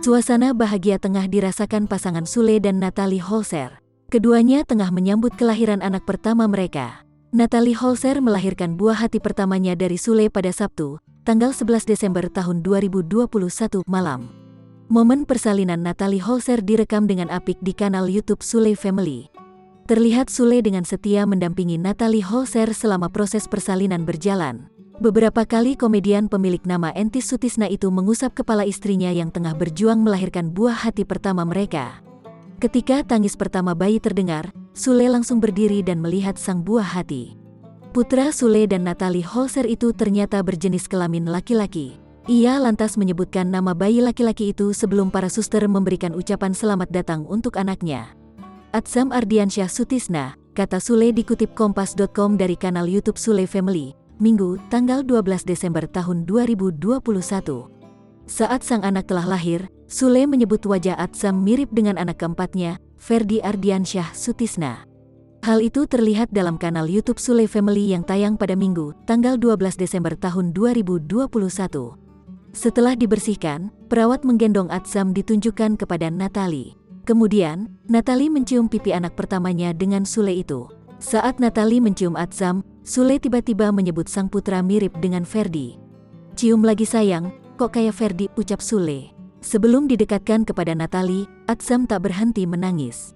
Suasana bahagia tengah dirasakan pasangan Sule dan Natalie Holzer. Keduanya tengah menyambut kelahiran anak pertama mereka. Natalie Holzer melahirkan buah hati pertamanya dari Sule pada Sabtu, tanggal 11 Desember tahun 2021 malam. Momen persalinan Natalie Holzer direkam dengan apik di kanal YouTube Sule Family. Terlihat Sule dengan setia mendampingi Natalie Holzer selama proses persalinan berjalan. Beberapa kali komedian pemilik nama Entis Sutisna itu mengusap kepala istrinya yang tengah berjuang melahirkan buah hati pertama mereka. Ketika tangis pertama bayi terdengar, Sule langsung berdiri dan melihat sang buah hati. Putra Sule dan Natalie Holzer itu ternyata berjenis kelamin laki-laki. Ia lantas menyebutkan nama bayi laki-laki itu sebelum para suster memberikan ucapan selamat datang untuk anaknya. Atsam Ardiansyah Sutisna, kata Sule dikutip kompas.com dari kanal YouTube Sule Family, Minggu, tanggal 12 Desember tahun 2021. Saat sang anak telah lahir, Sule menyebut wajah Atsam mirip dengan anak keempatnya, Ferdi Ardiansyah Sutisna. Hal itu terlihat dalam kanal YouTube Sule Family yang tayang pada Minggu, tanggal 12 Desember tahun 2021. Setelah dibersihkan, perawat menggendong Atsam ditunjukkan kepada Natalie. Kemudian, Natalie mencium pipi anak pertamanya dengan Sule itu. Saat Natalie mencium Atsam, Sule tiba-tiba menyebut sang putra mirip dengan Ferdi. "Cium lagi sayang, kok kayak Ferdi," ucap Sule. Sebelum didekatkan kepada Natalie, Atsam tak berhenti menangis.